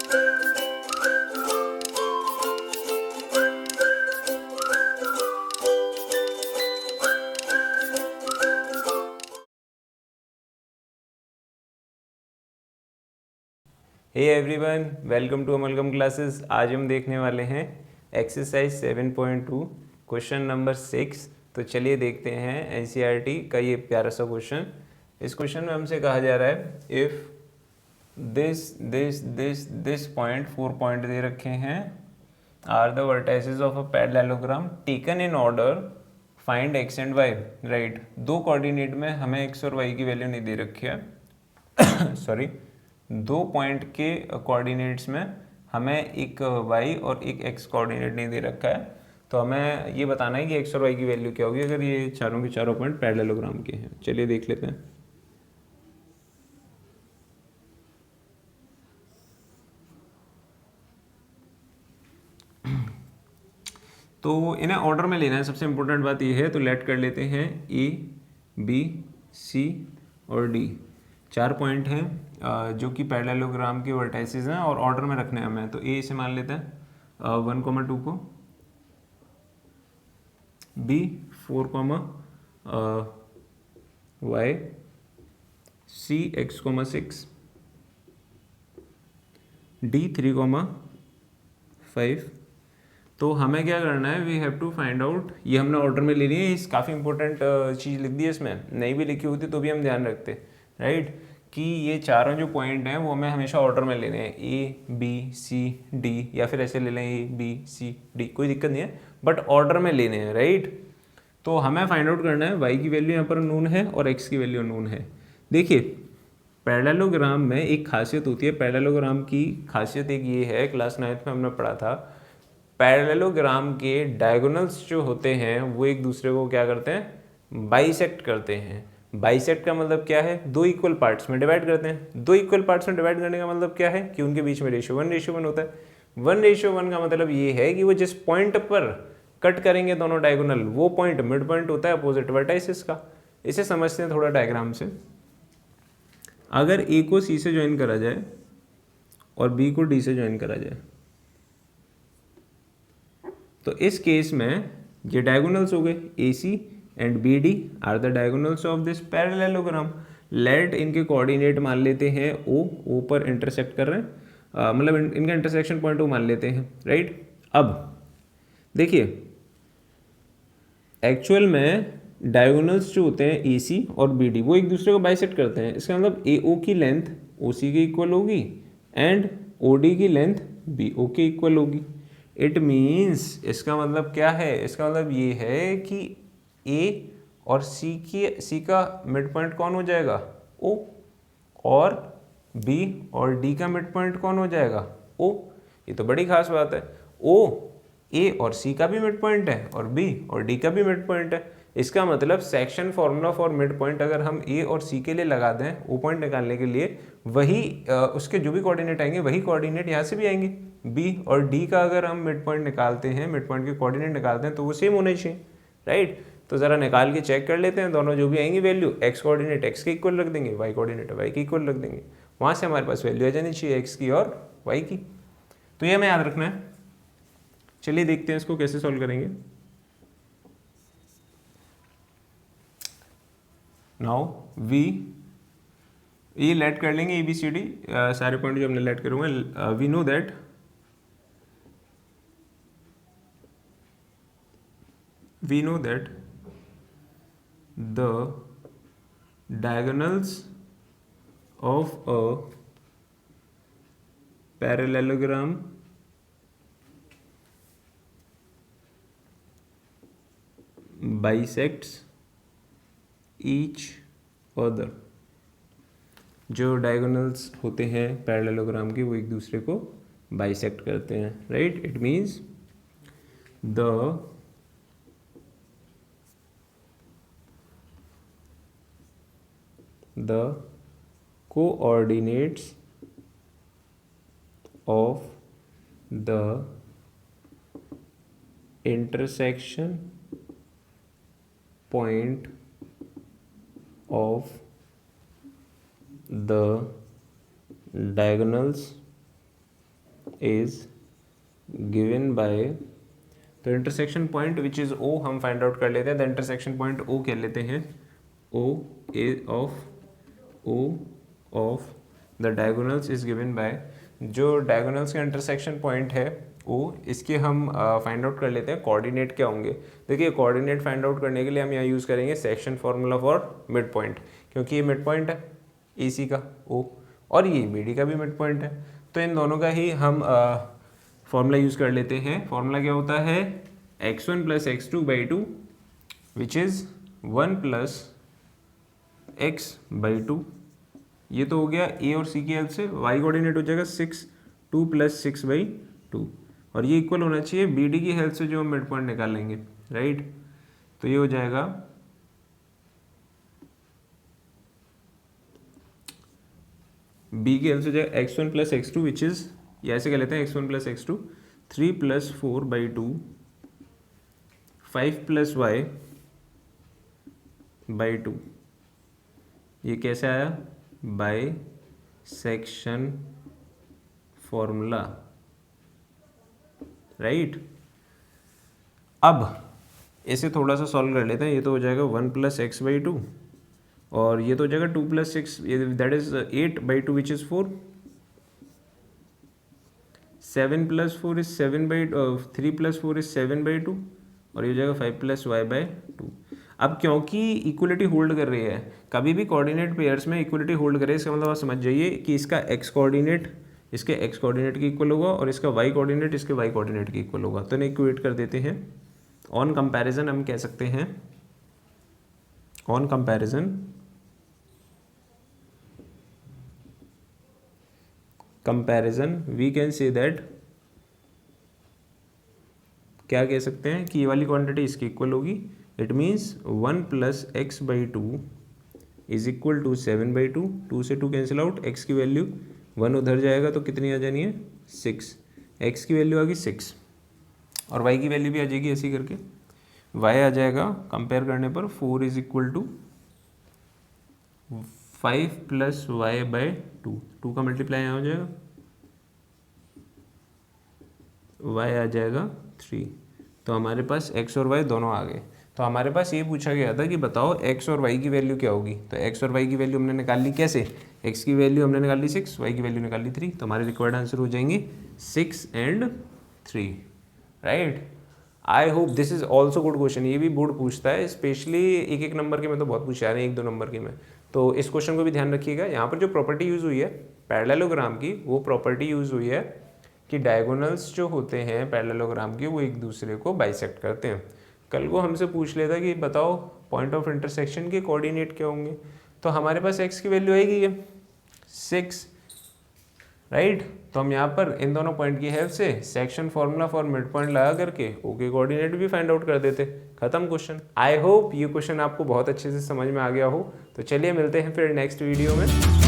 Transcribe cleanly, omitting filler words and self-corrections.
Hey everyone, welcome to amalgam classes. आज हम देखने वाले हैं एक्सरसाइज 7.2 क्वेश्चन नंबर 6। तो चलिए देखते हैं एनसीईआरटी का ये प्यारा सा क्वेश्चन। इस क्वेश्चन में हमसे कहा जा रहा है इफ़ दिस पॉइंट 4 पॉइंट दे रखे हैं are the vertices of a parallelogram taken in order find x and y. Right, दो कोऑर्डिनेट में हमें एक्स और वाई की वैल्यू नहीं दे रखी है सॉरी, दो पॉइंट के कोऑर्डिनेट्स में हमें एक y और एक x कोऑर्डिनेट नहीं दे रखा है। तो हमें ये बताना है कि x और y की वैल्यू क्या होगी अगर ये चारों के चारों पॉइंट पैरेललोग्राम के हैं। चलिए देख लेते हैं। तो इन्हें ऑर्डर में लेना है, सबसे इंपॉर्टेंट बात ये है। तो लेट कर लेते हैं ए बी सी और डी, चार पॉइंट हैं जो कि पैरेललोग्राम के वर्टाइसेस हैं और ऑर्डर में रखने हैं हमें। तो ए से मान लेते हैं 1,2 को, B 4, Y, C x, 6, D 3,5। तो हमें क्या करना है, we have to find out, ये हमने ऑर्डर में ले ली है। इस काफ़ी इंपॉर्टेंट चीज़ लिख दी है इसमें, नहीं भी लिखी होती तो भी हम ध्यान रखते, राइट, कि ये चारों जो पॉइंट हैं वो हमें हमेशा ऑर्डर में लेने हैं, ए बी सी डी, या फिर ऐसे ले लें ए बी सी डी, कोई दिक्कत नहीं है, बट ऑर्डर में लेने हैं, राइट। तो हमें फाइंड आउट करना है वाई की वैल्यू यहाँ पर नून है और एक्स की वैल्यू नून है। देखिए, पैरेललोग्राम में एक खासियत होती है, पैरेललोग्राम की खासियत एक ये है, क्लास 9th में हमने पढ़ा था, पैरेललोग्राम के डायगोनल्स जो होते हैं वो एक दूसरे को क्या करते हैं, बाइसेक्ट करते हैं। बाइसेक्ट का मतलब क्या है, दो इक्वल पार्ट्स में डिवाइड करते हैं। दो इक्वल पार्ट्स में डिवाइड करने का मतलब क्या है कि उनके बीच में रेशियो 1:1 होता है। 1:1 का मतलब ये है कि वो जिस पॉइंट पर कट करेंगे दोनों डायगोनल, वो पॉइंट मिड पॉइंट होता है अपोजिट वर्टाइसिस का। इसे समझते हैं थोड़ा डायग्राम से। अगर ए को सी से ज्वाइन करा जाए और बी को डी से ज्वाइन करा जाए, तो इस केस में ये डायगोनल्स हो गए, A C and B D are the diagonals of this parallelogram. Let इनके कोऑर्डिनेट मान लेते हैं ओ पर इंटरसेक्ट कर रहे हैं, मतलब इनका इंटरसेक्शन पॉइंट ओ मान लेते हैं, राइट। अब देखिए, एक्चुअल में डायगोनल्स जो होते हैं ए सी और बी डी वो एक दूसरे को बाइसेक्ट करते हैं। इसका मतलब ए ओ की लेंथ ओ सी के इक्वल होगी एंड ओ डी की लेंथ बी ओ के इक्वल होगी। इट मीन्स, इसका मतलब क्या है, इसका मतलब ये है कि ए और सी का मिड पॉइंट कौन हो जाएगा, ओ, और बी और डी का मिड पॉइंट कौन हो जाएगा, ओ। ये तो बड़ी खास बात है, ओ ए और सी का भी मिड पॉइंट है और बी और डी का भी मिड पॉइंट है। इसका मतलब section formula for mid point अगर हम ए और सी के लिए लगा दें ओ पॉइंट निकालने के लिए, वही उसके जो भी कोऑर्डिनेट आएंगे वही कोऑर्डिनेट यहाँ से भी आएंगे। बी और डी का अगर हम मिड पॉइंट निकालते हैं, मिड पॉइंट के कोऑर्डिनेट निकालते हैं, तो वो सेम होने चाहिए, राइट। तो ज़रा निकाल के चेक कर लेते हैं, दोनों जो भी आएंगी वैल्यू, एक्स कोऑर्डिनेट एक्स के इक्वल रख देंगे, वाई कोऑर्डिनेट वाई के इक्वल रख देंगे, वहाँ से हमारे पास वैल्यू आ जानी चाहिए एक्स की और वाई की। तो ये हमें याद रखना है। चलिए देखते हैं इसको कैसे सॉल्व करेंगे। नाउ वी, ये लेट कर लेंगे ए बी सी डी, सारे पॉइंट जो हमने लेट करूँगा। We know that the diagonals of a parallelogram bisects each other। जो डायगोनल्स होते हैं पैरेललोग्राम के वो एक दूसरे को बाइसेक्ट करते हैं, right. It means the coordinates of the intersection point of the diagonals is given bye, तो इंटरसेक्शन पॉइंट विच इज़ ओ हम फाइंड आउट कर लेते हैं। द इंटरसेक्शन पॉइंट ओ कह लेते हैं, O of the diagonals is given by, जो diagonals का इंटरसेक्शन पॉइंट है ओ, इसके हम फाइंड आउट कर लेते हैं कोऑर्डिनेट क्या होंगे। देखिए कोऑर्डिनेट फाइंड आउट करने के लिए हम यहाँ यूज़ करेंगे section formula for mid point, क्योंकि ये मिड पॉइंट है ए सी का ओ, और ये बी डी का भी मिड पॉइंट है, तो इन दोनों का ही हम फॉर्मूला यूज़ कर लेते हैं। फॉर्मूला क्या होता है, x1 plus x2 by 2 which is 1 plus x by 2। ये तो हो गया ए और सी की हेल्प से, y कोऑर्डिनेट हो जाएगा 6, 2 प्लस 6 बाई 2, और ये इक्वल होना चाहिए बी डी की हेल्प से जो हम मिड पॉइंट निकालेंगे, राइट। तो ये हो जाएगा बी की हेल्प से जाएगा x1 plus x2 which is, ये ऐसे कह लेते हैं x1 plus x2, 3 plus 4 by 2, 5 plus y by 2। ये कैसे आया, बाय सेक्शन फॉर्मूला, राइट। अब इसे थोड़ा सा सॉल्व कर लेते हैं। ये तो हो जाएगा 1 प्लस एक्स बाई 2, और ये तो हो जाएगा 2 plus 6, that is 8 by 2 which is 4, 7 plus 4 is 7 by 3 plus 4 is 7 by 2, और ये हो जाएगा 5 प्लस वाई बाई 2। अब क्योंकि इक्वलिटी होल्ड कर रही है, कभी भी कोऑर्डिनेट पेयर्स में इक्वलिटी होल्ड करे, इसका मतलब आप समझ जाइए कि इसका एक्स कोऑर्डिनेट इसके एक्स कोऑर्डिनेट के इक्वल होगा और इसका वाई कोऑर्डिनेट इसके वाई कोऑर्डिनेट के इक्वल होगा। तो इन्हें इक्वेट कर देते हैं। ऑन कंपैरिजन हम कह सकते हैं, on comparison we can say that, क्या कह सकते हैं कि ये वाली क्वांटिटी इसकी इक्वल होगी। It means 1 plus x by 2 is equal to 7 by 2, 2 से 2 कैंसिल आउट, एक्स की वैल्यू 1 उधर जाएगा तो कितनी आ जानी है 6, एक्स की वैल्यू आ गई 6, और वाई की वैल्यू भी आ जाएगी ऐसे करके, वाई आ जाएगा कंपेयर करने पर 4 is equal to 5 plus y by 2 का मल्टीप्लाई यहाँ हो जाएगा, y आ जाएगा 3। तो हमारे पास x और y दोनों आ गए। तो हमारे पास ये पूछा गया था कि बताओ x और y की वैल्यू क्या होगी। तो x और y की वैल्यू हमने निकाल ली कैसे, x की वैल्यू हमने निकाल ली 6, y की वैल्यू निकाल ली 3, तो हमारे रिक्वायर्ड आंसर हो जाएंगे 6 and 3, right. I hope this is also good question. ये भी बोर्ड पूछता है, स्पेशली एक नंबर के में तो बहुत पूछे जा रहे हैं, 1-2 नंबर के में। तो इस क्वेश्चन को भी ध्यान रखिएगा। यहाँ पर जो प्रॉपर्टी यूज़ हुई है पैरेललोग्राम की, वो प्रॉपर्टी यूज़ हुई है कि डायगोनल्स जो होते हैं पैरेललोग्राम के, वो एक दूसरे को बाइसेक्ट करते हैं। कल को हमसे पूछ लेता कि बताओ पॉइंट ऑफ इंटरसेक्शन के कोऑर्डिनेट क्या होंगे, तो हमारे पास x की वैल्यू आएगी ये 6, राइट। तो हम यहाँ पर इन दोनों पॉइंट की हेल्प से section formula for mid point लगा करके o के कोऑर्डिनेट भी फाइंड आउट कर देते। खत्म क्वेश्चन। आई होप ये क्वेश्चन आपको बहुत अच्छे से समझ में आ गया हो। तो चलिए मिलते हैं फिर नेक्स्ट वीडियो में।